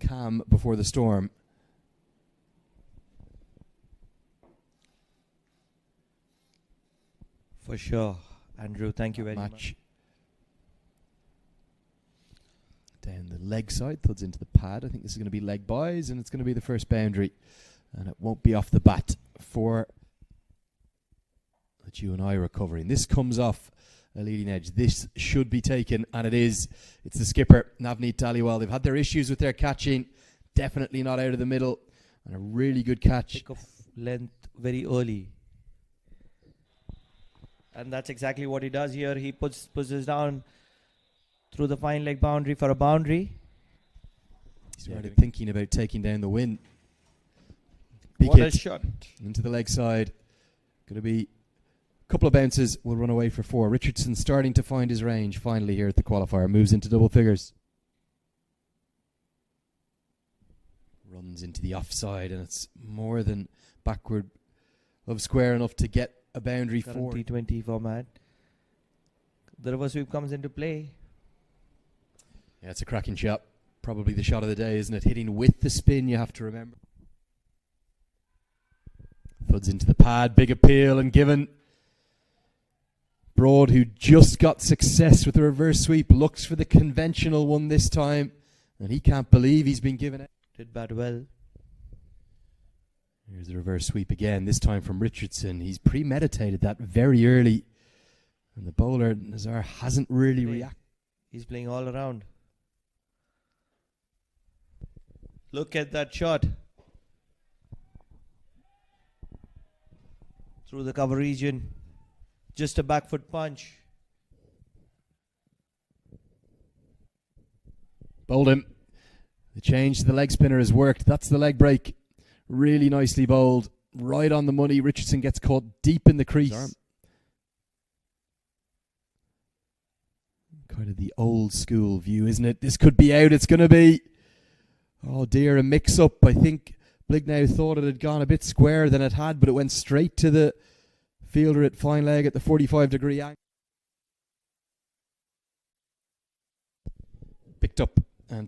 calm before the storm. For sure, Andrew. Thank you very much. Down the leg side, thuds into the pad. I think this is going to be leg buys, and it's going to be the first boundary. And it won't be off the bat for that you and I are recovering. This comes off a leading edge. This should be taken, and it is. It's the skipper, Navneet Dhaliwal. They've had their issues with their catching. Definitely not out of the middle. And a really good catch. Pick of length very early. And that's exactly what he does here. He puts this down through the fine leg boundary for a boundary. He's already thinking about taking down the win. Big what hit a shot. into the leg side. Going to be a couple of bounces. Will run away for 4. Richardson starting to find his range finally here at the qualifier. Moves into double figures. Runs into the offside, and it's more than backward of square enough to get a boundary for T20 format. The reverse sweep comes into play. Yeah, it's a cracking shot. Probably the shot of the day, isn't it? Hitting with the spin, you have to remember. Thuds into the pad, big appeal, and given. Broad, who just got success with the reverse sweep, looks for the conventional one this time, and he can't believe he's been given it. Did bat well. Here's the reverse sweep again, this time from Richardson. He's premeditated that very early. And the bowler, Nazar, hasn't really reacted. He's playing all around. Look at that shot. Through the cover region. Just a back foot punch. Bowled him. The change to the leg spinner has worked. That's the leg break. Really nicely bowled. Right on the money. Richardson gets caught deep in the crease. Kind of the old school view, isn't it? This could be out. It's going to be, oh dear, a mix-up. I think Blignau thought it had gone a bit square than it had, but it went straight to the fielder at fine leg at the 45-degree angle.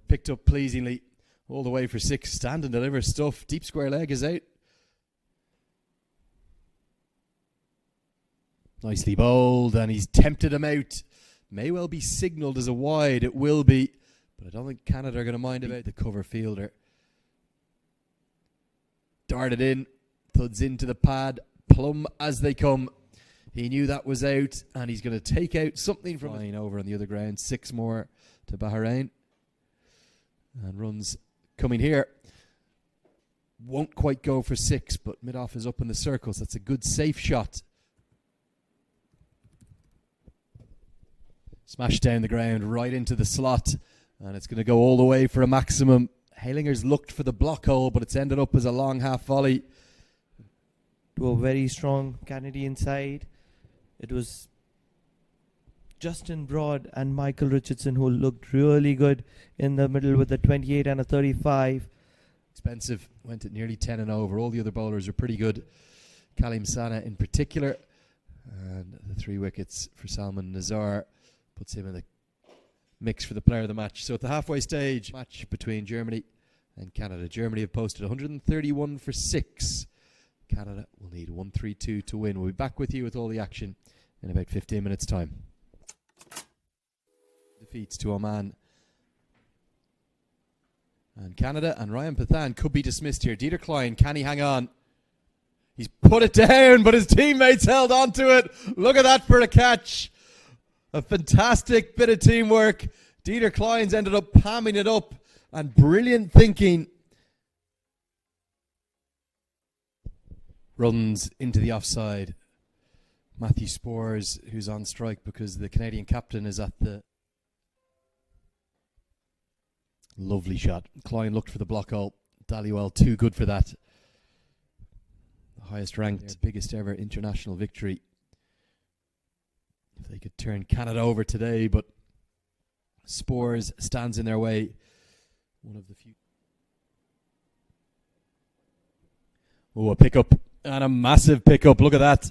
Picked up pleasingly all the way for 6. Stand and deliver stuff. Deep square leg is out. Nicely bowled, and he's tempted him out. May well be signalled as a wide. It will be, but I don't think Canada are going to mind about the cover fielder. Darted in, thuds into the pad, plumb as they come. He knew that was out, and he's going to take out something from it. Over on the other ground. 6 more to Bahrain. And runs coming here. Won't quite go for 6, but mid-off is up in the circles. That's a good safe shot. Smashed down the ground, right into the slot. And it's going to go all the way for a maximum. Halinger's looked for the block hole, but it's ended up as a long half volley. To a very strong Canadian side. It was Justin Broad and Michael Richardson who looked really good in the middle with a 28 and a 35. Expensive. Went at nearly 10 and over. All the other bowlers are pretty good. Kalim Sana in particular. And the 3 wickets for Salman Nazar puts him in the mix for the player of the match. So at the halfway stage, match between Germany and Canada. Germany have posted 131 for 6. Canada will need 132 to win. We'll be back with you with all the action in about 15 minutes' time. Defeats to Oman and Canada, and Ryan Pathan could be dismissed here. Dieter Klein, can he hang on? He's put it down, but his teammates held on to it. Look at that for a catch. A fantastic bit of teamwork. Dieter Klein's ended up palming it up, and brilliant thinking. Runs into the offside. Matthew Spores, who's on strike because the Canadian captain is at the... Lovely shot. Klein looked for the block hole. Dhaliwal too good for that. The highest ranked, biggest ever international victory. If they could turn Canada over today, but Spores stands in their way. One of the few. Oh, a pickup. And a massive pickup. Look at that.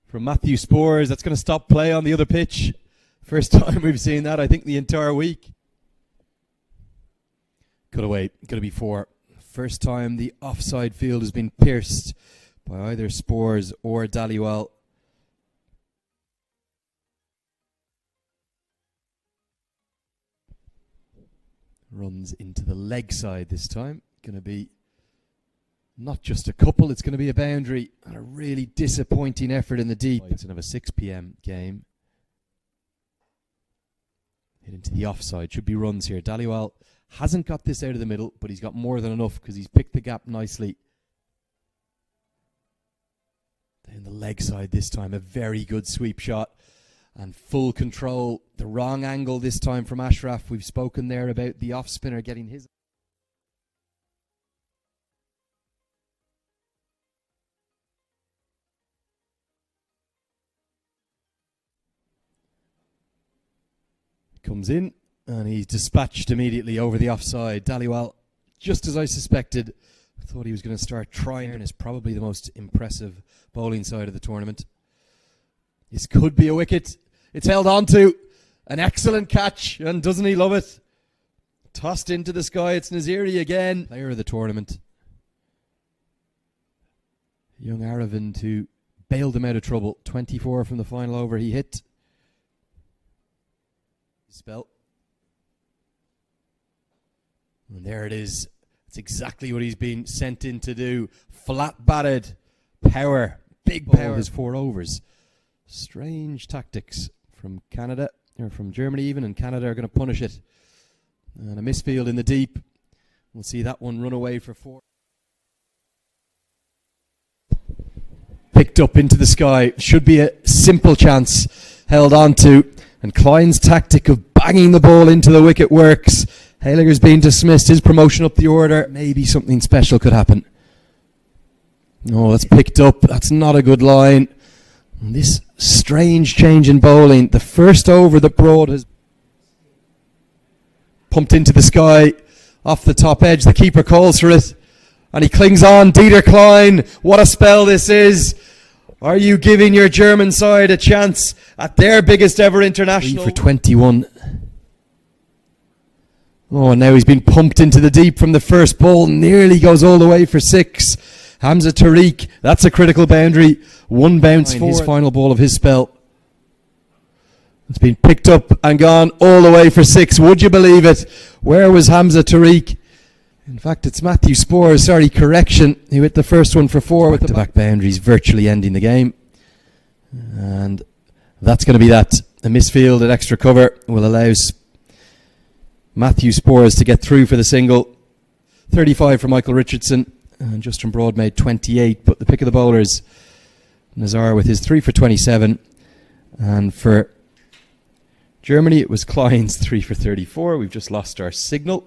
From Matthew Spores. That's going to stop play on the other pitch. First time we've seen that, I think, the entire week. Cut away. Going to be 4. First time the offside field has been pierced by either Spores or Dhaliwal. Runs into the leg side this time. Going to be not just a couple, it's going to be a boundary. And a really disappointing effort in the deep. It's another 6 p.m. game. Hit into the offside. Should be runs here. Dhaliwal hasn't got this out of the middle, but he's got more than enough because he's picked the gap nicely. Down the leg side this time. A very good sweep shot. And full control. The wrong angle this time from Ashraf. We've spoken there about the off spinner getting his. Comes in and he's dispatched immediately over the offside. Dhaliwal, just as I suspected, thought he was going to start trying, and is probably the most impressive bowling side of the tournament. This could be a wicket. It's held on to. An excellent catch, and doesn't he love it? Tossed into the sky. It's Naziri again. Player of the tournament. Young Aravind, who bailed him out of trouble. 24 from the final over he hit. Spell. And there it is. It's exactly what he's been sent in to do. Flat batted. Power. Big power. His 4 overs. Strange tactics from Canada, or from Germany even, and Canada are going to punish it. And a misfield in the deep. We'll see that one run away for 4. Picked up into the sky. Should be a simple chance. Held on to. And Klein's tactic of banging the ball into the wicket works. Hayliger's been dismissed. His promotion up the order. Maybe something special could happen. No, that's picked up. That's not a good line. And this strange change in bowling. The first over that Broad has pumped into the sky. Off the top edge. The keeper calls for it. And he clings on. Dieter Klein. What a spell this is. Are you giving your German side a chance at their biggest ever international? For 21. Oh, and now he's been pumped into the deep from the first ball. Nearly goes all the way for 6. Hamza Tariq, that's a critical boundary. 1 bounce for his final ball of his spell. It's been picked up and gone all the way for 6. Would you believe it? Where was Hamza Tariq? In fact, it's Matthew Spores, sorry, correction. He hit the first one for 4 with the back boundaries, virtually ending the game. And that's going to be that. A misfield at extra cover will allow Matthew Spores to get through for the single. 35 for Michael Richardson. And Justin Broad made 28. But the pick of the bowlers, Nazar with his 3 for 27. And for Germany, it was Klein's 3 for 34. We've just lost our signal.